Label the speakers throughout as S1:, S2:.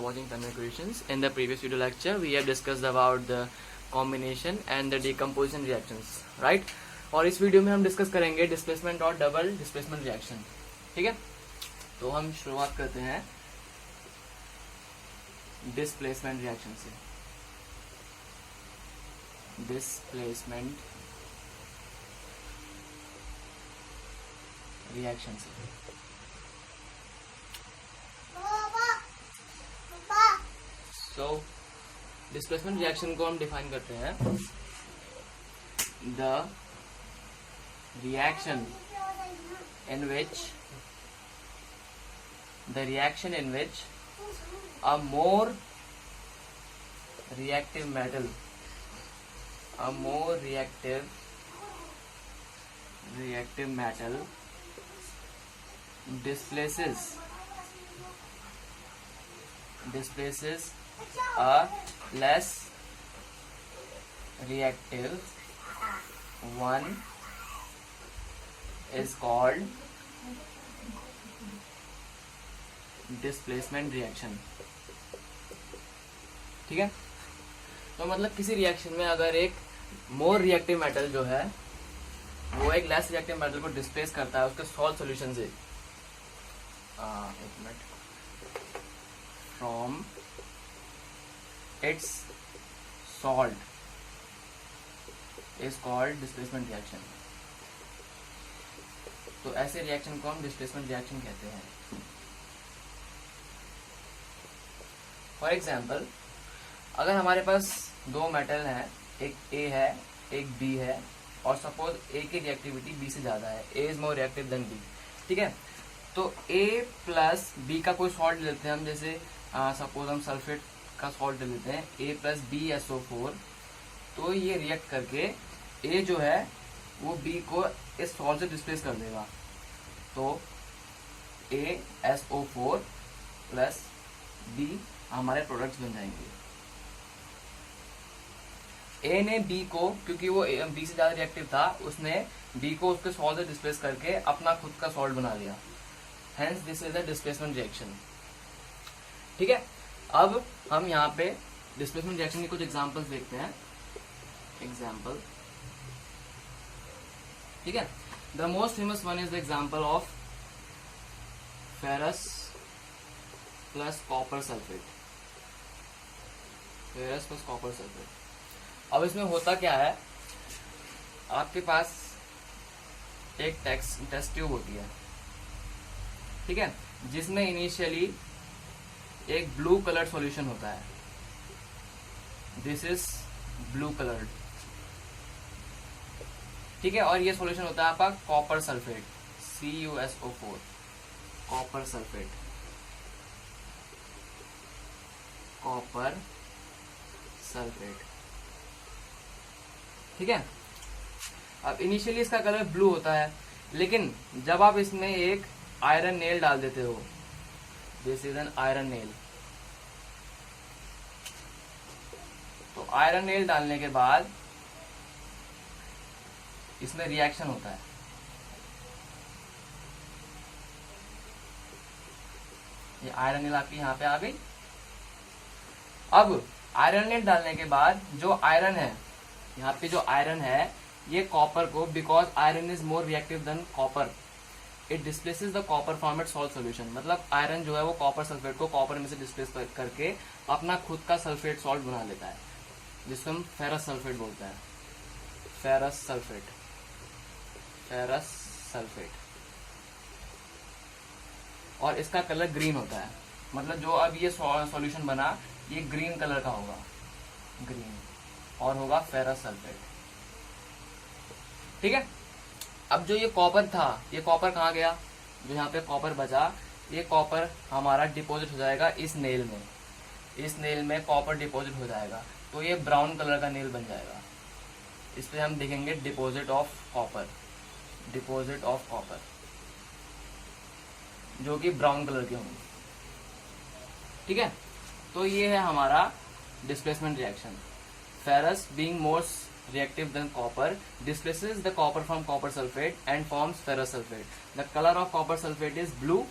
S1: watching Tanmay Creations. In the previous video lecture, we have discussed about the combination and the decomposition reactions, right? और इस video में हम discuss करेंगे displacement और double displacement reaction. ठीक है, तो हम शुरुआत करते हैं डिस्प्लेसमेंट रिएक्शन से. डिस्प्लेसमेंट रिएक्शन से. So, डिस्प्लेसमेंट रिएक्शन को हम डिफाइन करते हैं. The reaction in which a more reactive metal displaces a less reactive one is called displacement reaction. ठीक है, तो मतलब किसी रिएक्शन में अगर एक मोर रिएक्टिव मेटल जो है वो एक लेस रिएक्टिव मेटल को डिस्प्लेस करता है उसके सॉल्ट सॉल्यूशन से. एक minute. From its salt is called displacement reaction. तो ऐसे रिएक्शन को हम डिस्प्लेसमेंट रिएक्शन कहते हैं. फॉर एग्जाम्पल, अगर हमारे पास दो मेटल हैं, एक ए है एक बी है, और सपोज ए की रिएक्टिविटी बी से ज्यादा है, A is more reactive than B. ठीक है, तो ए प्लस बी का कोई सॉल्ट ले लेते हैं हम, जैसे सपोज हम सल्फेट का सॉल्ट ले लेते हैं, ए प्लस बी SO4. तो ये रिएक्ट करके ए जो है वो बी को इस सॉल्ट से डिस्प्लेस कर देगा. तो ए SO4 प्लस बी हमारे प्रोडक्ट्स बन जाएंगे. ए ने बी को, क्योंकि वो बी से ज्यादा रिएक्टिव था, उसने बी को उसके सॉल्ट से डिस्प्लेस करके अपना खुद का सॉल्ट बना लिया. Hence this is the displacement reaction. ठीक है, अब हम यहाँ पे डिस्प्लेसमेंट रिएक्शन के कुछ एग्जांपल्स देखते हैं. एग्जांपल, ठीक है, the most famous one is the example of ferrous plus copper sulphate. Ferrous plus copper sulphate. अब इसमें होता क्या है, आपके पास एक टेस्ट ट्यूब होती है. ठीक है, जिसमें इनिशियली एक ब्लू कलर्ड सॉल्यूशन होता है. This is blue coloured. ठीक है, और ये सॉल्यूशन होता है आपका copper sulphate, CuSO4. Copper sulphate, copper sulphate. ठीक है, अब इनिशियली इसका कलर ब्लू होता है, लेकिन जब आप इसमें एक आयरन नेल डाल देते हो, this is an iron nail. तो आयरन नेल डालने के बाद इसमें रिएक्शन होता है. ये आयरन नेल आपकी यहाँ पे आ गई. अब आयरन नेल डालने के बाद जो आयरन है, यहाँ पे जो आयरन है, ये कॉपर को, because iron is more reactive than copper, it displaces the copper from it salt solution. मतलब आयरन जो है वो कॉपर सल्फेट को कॉपर में से डिस्प्लेस करके अपना खुद का सल्फेट सॉल्ट बना लेता है, जिसको हम फेरस सल्फेट बोलते हैं. Ferrous sulphate, ferrous sulphate. और इसका कलर ग्रीन होता है. मतलब जो अब ये सॉल्यूशन बना, ये ग्रीन कलर का होगा, ग्रीन, और होगा फेरस सल्फेट. ठीक है, अब जो ये कॉपर था, ये कॉपर कहाँ गया, जो यहाँ पे कॉपर बचा, ये कॉपर हमारा डिपॉजिट हो जाएगा इस नेल में. इस नेल में कॉपर डिपॉजिट हो जाएगा, तो ये ब्राउन कलर का नेल बन जाएगा. इस पे हम देखेंगे deposit of copper, deposit of copper, जो कि ब्राउन कलर के होंगे. ठीक है, तो ये है हमारा displacement reaction. Ferrous being more reactive than copper displaces the copper from copper sulfate and forms ferrous sulfate. The color of copper sulfate is blue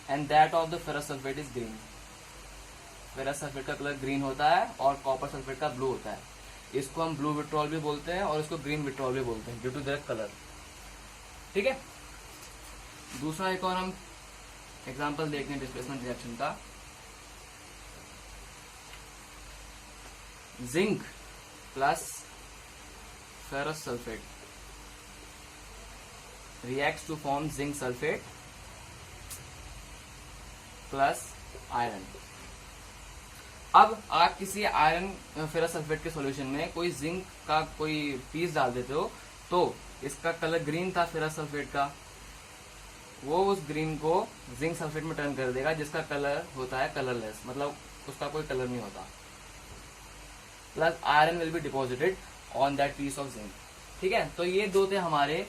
S1: and that of the ferrous sulphate is green. Ferrous sulphate का colour green होता है और copper sulphate का blue होता है। इसको हम blue vitriol भी बोलते हैं और इसको ग्रीन विट्रॉल भी बोलते हैं ड्यू टू देयर कलर। ठीक है, दूसरा एक और हम एग्जांपल देखते हैं डिस्प्लेसमेंट रिएक्शन का। Zinc plus ferrous sulphate reacts to form zinc sulfate plus iron. अब आप किसी आयरन फेरस सल्फेट के सॉल्यूशन में कोई जिंक का कोई पीस डाल देते हो तो इसका कलर ग्रीन था फेरस सल्फेट का, वो उस ग्रीन को जिंक सल्फेट में टर्न कर देगा जिसका कलर होता है कलरलेस, मतलब उसका कोई कलर नहीं होता। Plus iron will be deposited on that piece of zinc. ठीक है, तो ये दो थे हमारे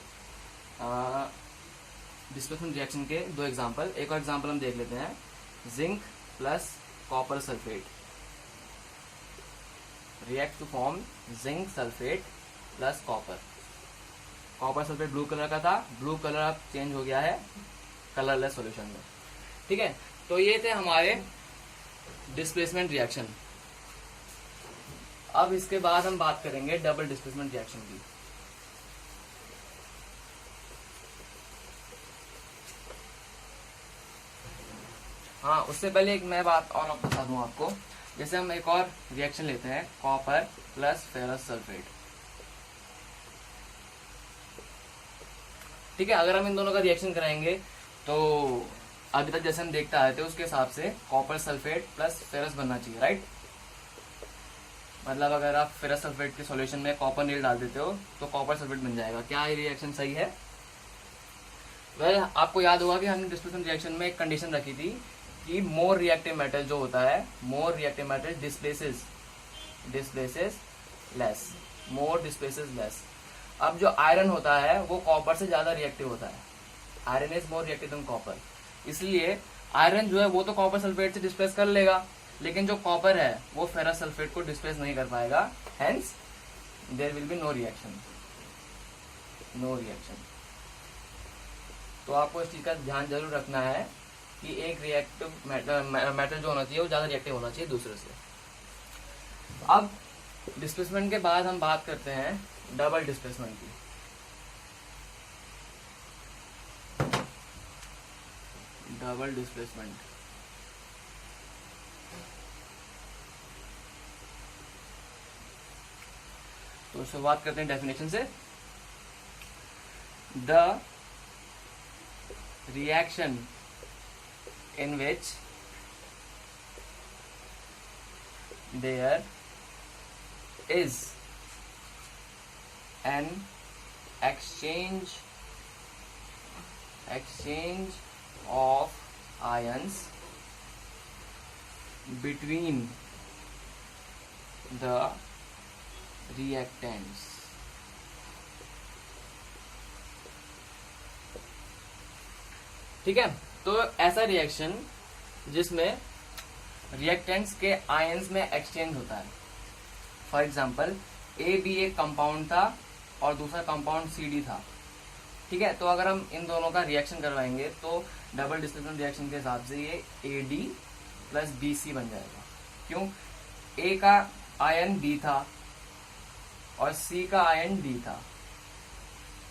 S1: डिस्प्लेसमेंट रिएक्शन के दो एग्जांपल। एक और एग्जांपल हम देख लेते हैं, zinc plus copper sulphate react to form zinc sulphate plus copper. Copper sulphate blue colour का था, ब्लू कलर अब चेंज हो गया है कलरलेस सॉल्यूशन में। ठीक है, तो ये थे हमारे डिस्प्लेसमेंट रिएक्शन। अब इसके बाद हम बात करेंगे डबल डिस्प्लेसमेंट रिएक्शन की। हाँ, उससे पहले एक मैं बात और बता दूं आपको। जैसे हम एक और रिएक्शन लेते हैं, कॉपर प्लस फेरस सल्फेट। ठीक है, अगर हम इन दोनों का रिएक्शन कराएंगे तो अभी तक जैसे हम देखते आए थे उसके हिसाब से कॉपर सल्फेट प्लस फेरस बनना चाहिए, राइट। मतलब अगर आप फेरस सल्फेट के सॉल्यूशन में कॉपर नील डाल देते हो तो कॉपर सल्फेट बन जाएगा। क्या ये रिएक्शन सही है? वेल, आपको याद होगा कि हमने डिस्प्लेसमेंट रिएक्शन में एक कंडीशन रखी थी कि मोर रिएक्टिव मेटल जो होता है, more reactive metal displaces less, more displaces less. अब जो आयरन होता है वो कॉपर से ज्यादा रिएक्टिव होता है, iron is more reactive than copper. इसलिए आयरन जो है वो तो कॉपर सल्फेट से डिस्प्लेस कर लेगा, लेकिन जो कॉपर है वो फेरस सल्फेट को डिस्प्लेस नहीं कर पाएगा, hence there will be no reaction. तो आपको इस चीज का ध्यान जरूर रखना है कि एक रिएक्टिव मेटल जो होना चाहिए वो ज्यादा रिएक्टिव होना चाहिए दूसरे से। अब डिस्प्लेसमेंट के बाद हम बात करते हैं डबल डिस्प्लेसमेंट की। डबल डिस्प्लेसमेंट तो शुरुआत करते हैं डेफिनेशन से। The reaction in which there is an exchange of ions between the reactants। ठीक है, तो ऐसा रिएक्शन जिसमें रिएक्टेंट्स के आयंस में एक्सचेंज होता है। फॉर एग्जांपल, ए बी एक कंपाउंड था और दूसरा कंपाउंड सी डी था। ठीक है, तो अगर हम इन दोनों का रिएक्शन करवाएंगे तो डबल डिस्प्लेसमेंट रिएक्शन के हिसाब से ये A D plus B C बन जाएगा। क्यों? ए का आयन बी था और सी का आयन डी था।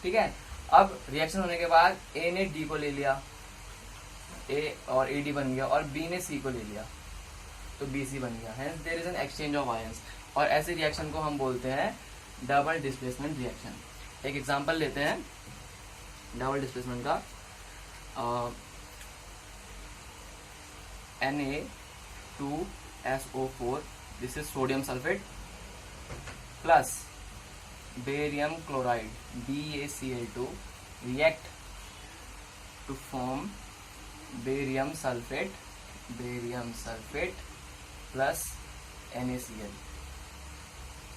S1: ठीक है, अब रिएक्शन होने के बाद ए ने डी को ले लिया, ए और ए डी बन गया, और बी ने सी को ले लिया तो बी सी बन गया। Hence there is an exchange of ions, और ऐसे रिएक्शन को हम बोलते हैं डबल डिस्प्लेसमेंट रिएक्शन। एक एग्जांपल लेते हैं डबल डिस्प्लेसमेंट का। Na2SO4, this is sodium sulphate plus barium chloride BaCl2 react to form barium sulphate plus NaCl।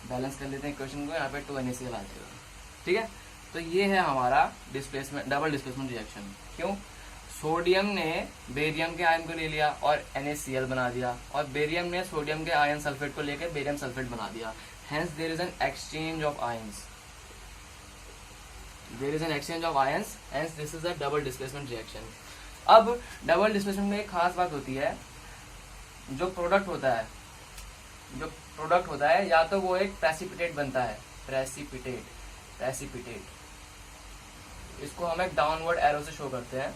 S1: Balance कर लेते हैं क्वेश्चन को, यहाँ पे 2 NaCl आ जाएगा। ठीक है, तो ये है हमारा डिस्प्लेसमेंट डबल डिस्प्लेसमेंट रिएक्शन। क्यों? सोडियम ने बेरियम के आयन को ले लिया और NaCl बना दिया, और बेरियम ने सोडियम के आयन सल्फेट को लेकर बेरियम सल्फेट बना दिया। Hence there is an exchange of ions, hence this is a double displacement reaction। अब डबल डिस्प्लेसमेंट में एक खास बात होती है, जो प्रोडक्ट होता है या तो वो एक प्रेसिपिटेट बनता है, प्रेसिपिटेट, इसको हम एक डाउनवर्ड एरो से शो करते हैं,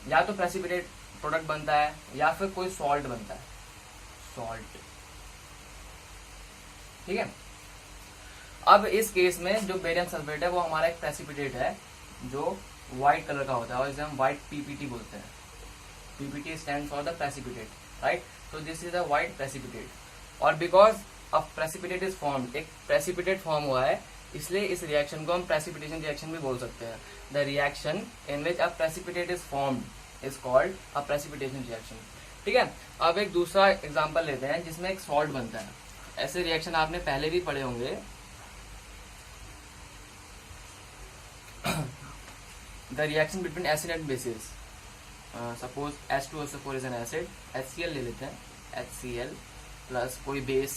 S1: या तो प्रेसिपिटेट प्रोडक्ट बनता है या फिर कोई सॉल्ट बनता है, सॉल्ट। ठीक है। अब इस केस में जो बेरियम सल्फेट है वो हमारा एक प्रेसिपिटेट है जो व्हाइट कलर का होता है और इसे हम व्हाइट पीपीटी बोलते हैं। PPT stand for the precipitate, right. So this is a white precipitate, और because a precipitate is formed, एक प्रेसिपिटेट फॉर्म हुआ है, इसलिए इस रिएक्शन को हम प्रेसिपिटेशन रिएक्शन भी बोल सकते हैं। The reaction in which a precipitate is formed is called a precipitation reaction. ठीक है। अब एक दूसरा एग्जांपल लेते हैं जिसमें एक सॉल्ट बनता है। ऐसे रिएक्शन आपने पहले भी पढ़े होंगे। The reaction between acid and bases, suppose H2SO4 is an acid, HCl ले लेते हैं, HCl प्लस कोई बेस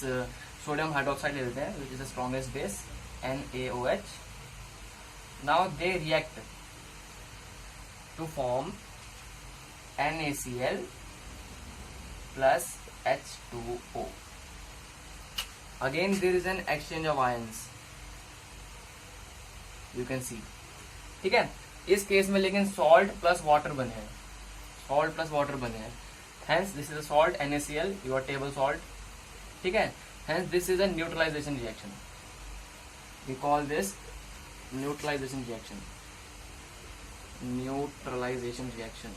S1: सोडियम हाइड्रोक्साइड ले लेते हैं which is the strongest base, NaOH. Now they react to form NaCl plus H2O. Again there is an exchange of ions, you can see. ठीक है। इस केस में लेकिन सॉल्ट प्लस वाटर बने हैं, सॉल्ट प्लस वाटर बने हैं, hence this is a salt NaCl, your table salt. ठीक है। Hence this is a neutralisation reaction, we call this neutralisation reaction, neutralisation reaction.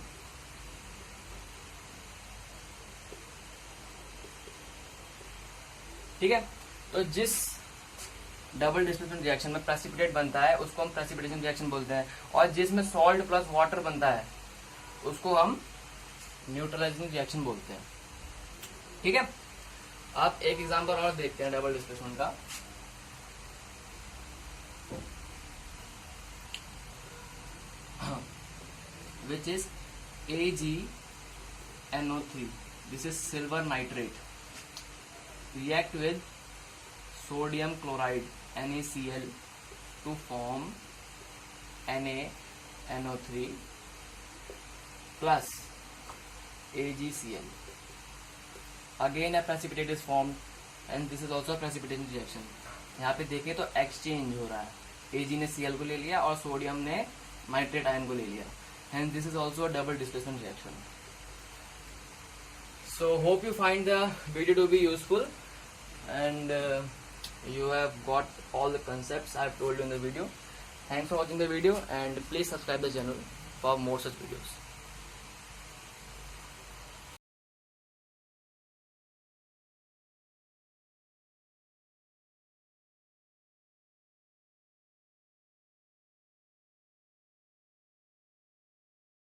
S1: ठीक है। तो जिस डबल डिस्प्लेसमेंट रिएक्शन में प्रेसिपिटेट बनता है उसको हम प्रेसिपिटेशन रिएक्शन बोलते हैं, और जिसमें सॉल्ट प्लस वाटर बनता है उसको हम न्यूट्रलाइजिंग रिएक्शन बोलते हैं। ठीक है। आप एक एग्जांपल और देखते हैं डबल डिस्प्लेसमेंट का। Which is AgNO3, this is silver nitrate, react with sodium chloride NaCl to form NaNO3 plus AgCl. Again a precipitate is formed and this is also a precipitation reaction. यहाँ पे देखें तो exchange हो रहा है, Ag ने Cl को ले लिया और सोडियम ने नाइट्रेट आयन को ले लिया, hence this is also a double displacement reaction. So hope you find the video to be useful and you have got all the concepts I have told you in the video. Thanks for watching the video and please subscribe the channel for more such videos.